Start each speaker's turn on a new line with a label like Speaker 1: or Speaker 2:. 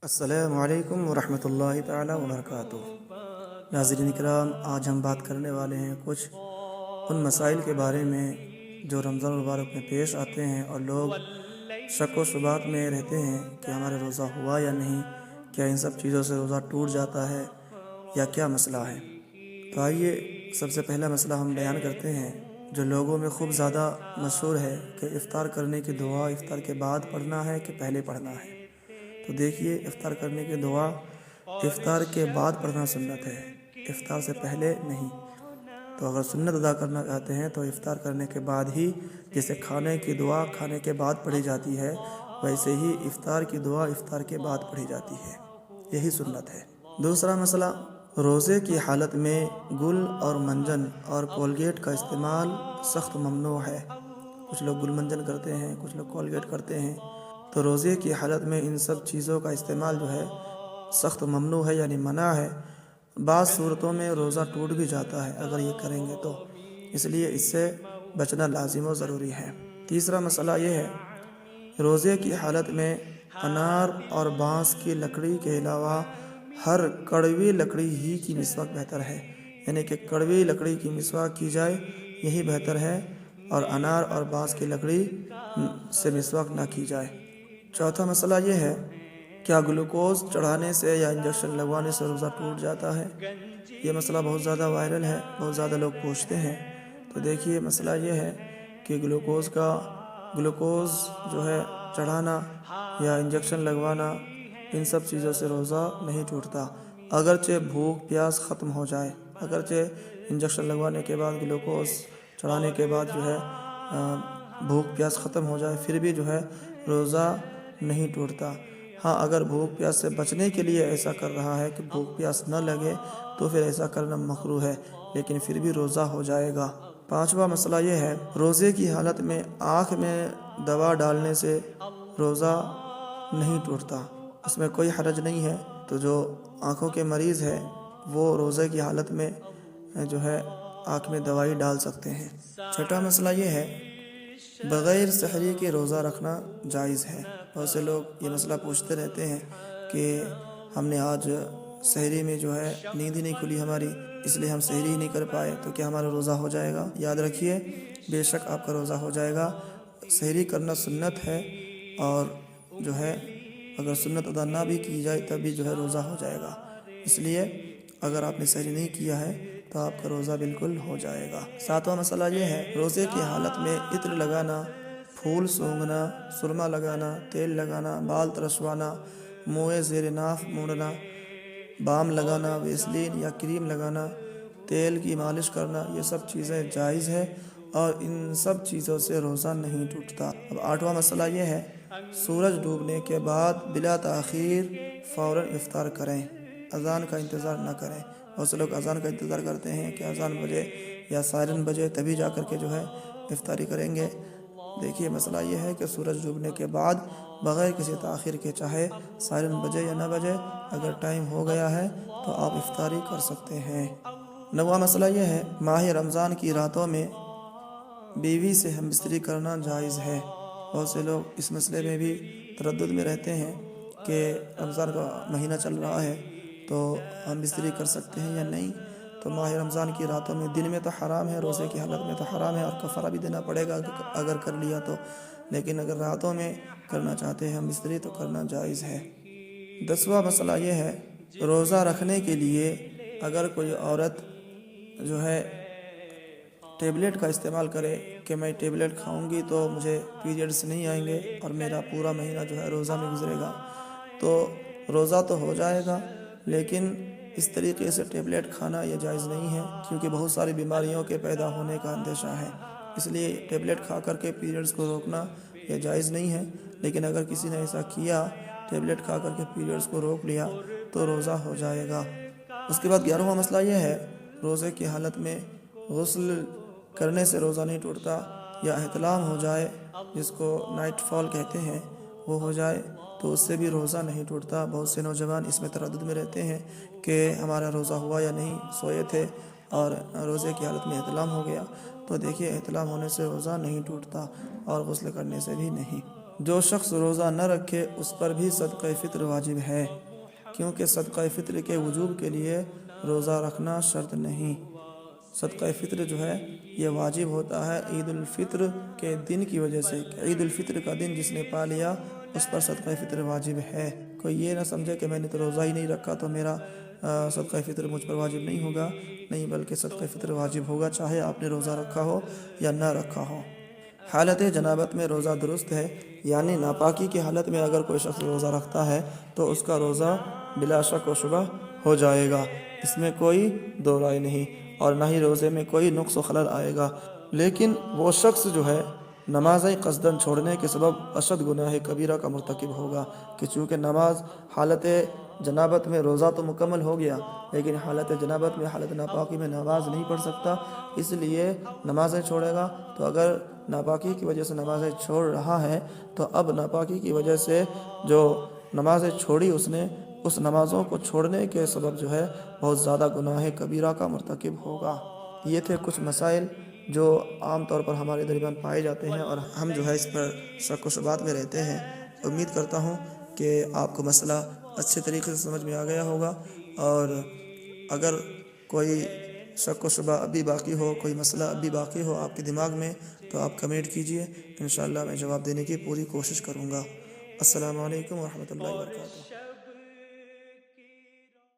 Speaker 1: السلام علیکم ورحمۃ اللہ تعالی وبرکاتہ۔ ناظرین کرام، آج ہم بات کرنے والے ہیں کچھ ان مسائل کے بارے میں جو رمضان المبارک میں پیش آتے ہیں اور لوگ شک و شبہات میں رہتے ہیں کہ ہمارا روزہ ہوا یا نہیں، کیا ان سب چیزوں سے روزہ ٹوٹ جاتا ہے یا کیا مسئلہ ہے۔ تو آئیے سب سے پہلا مسئلہ ہم بیان کرتے ہیں جو لوگوں میں خوب زیادہ مشہور ہے کہ افطار کرنے کی دعا افطار کے بعد پڑھنا ہے کہ پہلے پڑھنا ہے۔ تو دیکھیے، افطار کرنے کی دعا افطار کے بعد پڑھنا سنت ہے، افطار سے پہلے نہیں۔ تو اگر سنت ادا کرنا چاہتے ہیں تو افطار کرنے کے بعد ہی، جیسے کھانے کی دعا کھانے کے بعد پڑھی جاتی ہے، ویسے ہی افطار کی دعا افطار کے بعد پڑھی جاتی ہے، یہی سنت ہے۔ دوسرا مسئلہ، روزے کی حالت میں گل اور منجن اور کولگیٹ کا استعمال سخت ممنوع ہے۔ کچھ لوگ گل منجن کرتے ہیں، کچھ لوگ کولگیٹ کرتے ہیں۔ تو روزے کی حالت میں ان سب چیزوں کا استعمال جو ہے سخت ممنوع ہے، یعنی منع ہے۔ بعض صورتوں میں روزہ ٹوٹ بھی جاتا ہے اگر یہ کریں گے تو، اس لیے اس سے بچنا لازم و ضروری ہے۔ تیسرا مسئلہ یہ ہے، روزے کی حالت میں انار اور بانس کی لکڑی کے علاوہ ہر کڑوی لکڑی ہی کی مسواک بہتر ہے، یعنی کہ کڑوی لکڑی کی مسواک کی جائے، یہی بہتر ہے، اور انار اور بانس کی لکڑی سے مسواک نہ کی جائے۔ چوتھا مسئلہ یہ ہے، کیا گلوکوز چڑھانے سے یا انجیکشن لگوانے سے روزہ ٹوٹ جاتا ہے؟ یہ مسئلہ بہت زیادہ وائرل ہے، بہت زیادہ لوگ پوچھتے ہیں۔ تو دیکھیے، مسئلہ یہ ہے کہ گلوکوز جو ہے چڑھانا یا انجیکشن لگوانا، ان سب چیزوں سے روزہ نہیں ٹوٹتا، اگرچہ بھوک پیاس ختم ہو جائے، اگرچہ انجیکشن لگوانے کے بعد گلوکوز چڑھانے کے بعد جو ہے بھوک پیاس ختم ہو جائے، پھر بھی جو ہے روزہ نہیں ٹوٹتا۔ ہاں، اگر بھوک پیاس سے بچنے کے لیے ایسا کر رہا ہے کہ بھوک پیاس نہ لگے تو پھر ایسا کرنا مکروہ ہے، لیکن پھر بھی روزہ ہو جائے گا۔ پانچواں مسئلہ یہ ہے، روزے کی حالت میں آنکھ میں دوا ڈالنے سے روزہ نہیں ٹوٹتا، اس میں کوئی حرج نہیں ہے۔ تو جو آنکھوں کے مریض ہے وہ روزے کی حالت میں جو ہے آنکھ میں دوائی ڈال سکتے ہیں۔ چھٹا مسئلہ یہ ہے، بغیر سحری کے روزہ رکھنا جائز ہے۔ بہت سے لوگ یہ مسئلہ پوچھتے رہتے ہیں کہ ہم نے آج سحری میں جو ہے نیند ہی نہیں کھلی ہماری، اس لیے ہم سحری ہی نہیں کر پائے، تو کیا ہمارا روزہ ہو جائے گا؟ یاد رکھیے، بے شک آپ کا روزہ ہو جائے گا۔ سحری کرنا سنت ہے، اور جو ہے اگر سنت ادا نہ بھی کی جائے تب بھی جو ہے روزہ ہو جائے گا، اس لیے اگر آپ نے سحری نہیں کیا ہے تو آپ کا روزہ بالکل ہو جائے گا۔ ساتواں مسئلہ یہ ہے، روزے کی حالت میں عطر لگانا، پھول سونگھنا، سرما لگانا، تیل لگانا، بال ترشوانا، منہ زیر ناف مونڈنا، بام لگانا، ویسلین یا کریم لگانا، تیل کی مالش کرنا، یہ سب چیزیں جائز ہے اور ان سب چیزوں سے روزہ نہیں ٹوٹتا۔ اب آٹھواں مسئلہ یہ ہے، سورج ڈوبنے کے بعد بلا تاخیر فوراً افطار کریں، اذان کا انتظار نہ کریں۔ بہت سے لوگ اذان کا انتظار کرتے ہیں کہ اذان بجے یا سائرن بجے تبھی جا کر کے جو ہے افطاری کریں گے۔ دیکھیے، مسئلہ یہ ہے کہ سورج ڈوبنے کے بعد بغیر کسی تاخیر کے، چاہے سائرن بجے یا نہ بجے، اگر ٹائم ہو گیا ہے تو آپ افطاری کر سکتے ہیں۔ نواں مسئلہ یہ ہے، ماہ رمضان کی راتوں میں بیوی سے ہم بستری کرنا جائز ہے۔ بہت سے لوگ اس مسئلے میں بھی تردد میں رہتے ہیں کہ رمضان کا مہینہ چل رہا ہے تو ہم بستری کر سکتے ہیں یا نہیں۔ تو ماہ رمضان کی راتوں میں، دن میں تو حرام ہے، روزے کی حالت میں تو حرام ہے اور کفارہ بھی دینا پڑے گا اگر کر لیا تو، لیکن اگر راتوں میں کرنا چاہتے ہیں ہم بستری تو کرنا جائز ہے۔ 10واں مسئلہ یہ ہے، روزہ رکھنے کے لیے اگر کوئی عورت جو ہے ٹیبلٹ کا استعمال کرے کہ میں ٹیبلٹ کھاؤں گی تو مجھے پیریڈز نہیں آئیں گے اور میرا پورا مہینہ جو ہے روزہ میں گزرے گا، تو روزہ تو ہو جائے گا، لیکن اس طریقے سے ٹیبلٹ کھانا یہ جائز نہیں ہے، کیونکہ بہت ساری بیماریوں کے پیدا ہونے کا اندیشہ ہے، اس لیے ٹیبلٹ کھا کر کے پیریڈز کو روکنا یہ جائز نہیں ہے۔ لیکن اگر کسی نے ایسا کیا، ٹیبلٹ کھا کر کے پیریڈز کو روک لیا، تو روزہ ہو جائے گا۔ اس کے بعد 11واں مسئلہ یہ ہے، روزے کی حالت میں غسل کرنے سے روزہ نہیں ٹوٹتا، یا احتلام ہو جائے جس کو نائٹ فال کہتے ہیں، وہ ہو جائے تو اس سے بھی روزہ نہیں ٹوٹتا۔ بہت سے نوجوان اس میں تردد میں رہتے ہیں کہ ہمارا روزہ ہوا یا نہیں، سوئے تھے اور روزے کی حالت میں احتلام ہو گیا، تو دیکھیے، احتلام ہونے سے روزہ نہیں ٹوٹتا اور غسل کرنے سے بھی نہیں۔ جو شخص روزہ نہ رکھے اس پر بھی صدقہ فطر واجب ہے، کیونکہ صدقہ فطر کے وجوب کے لیے روزہ رکھنا شرط نہیں۔ صدقہ فطر جو ہے یہ واجب ہوتا ہے عید الفطر کے دن کی وجہ سے، کہ عید الفطر کا دن جس نے پا لیا اس پر صدقہ فطر واجب ہے۔ کوئی یہ نہ سمجھے کہ میں نے تو روزہ ہی نہیں رکھا تو میرا صدقہ فطر مجھ پر واجب نہیں ہوگا، نہیں، بلکہ صدقہ فطر واجب ہوگا چاہے آپ نے روزہ رکھا ہو یا نہ رکھا ہو۔ حالت جنابت میں روزہ درست ہے، یعنی ناپاکی کی حالت میں اگر کوئی شخص روزہ رکھتا ہے تو اس کا روزہ بلا شک و شبہ ہو جائے گا، اس میں کوئی دو رائے نہیں، اور نہ ہی روزے میں کوئی نقص و خلل آئے گا۔ لیکن وہ شخص جو ہے نماز قصداً چھوڑنے کے سبب اشد گناہ کبیرہ کا مرتکب ہوگا، کہ چونکہ نماز حالت جنابت میں روزہ تو مکمل ہو گیا لیکن حالت جنابت میں، حالت ناپاکی میں نماز نہیں پڑھ سکتا، اس لیے نمازیں چھوڑے گا۔ تو اگر ناپاکی کی وجہ سے نمازیں چھوڑ رہا ہے تو اب ناپاکی کی وجہ سے جو نمازیں چھوڑی اس نے، اس نمازوں کو چھوڑنے کے سبب جو ہے بہت زیادہ گناہ کبیرہ کا مرتکب ہوگا۔ یہ تھے کچھ مسائل جو عام طور پر ہمارے درمیان پائے جاتے ہیں اور ہم جو ہے اس پر شک و شبہات میں رہتے ہیں۔ امید کرتا ہوں کہ آپ کو مسئلہ اچھے طریقے سے سمجھ میں آ گیا ہوگا، اور اگر کوئی شک و شبہ ابھی باقی ہو، کوئی مسئلہ ابھی باقی ہو آپ کے دماغ میں، تو آپ کمنٹ کیجئے، انشاءاللہ میں جواب دینے کی پوری کوشش کروں گا۔ السلام علیکم ورحمۃ اللہ وبرکاتہ۔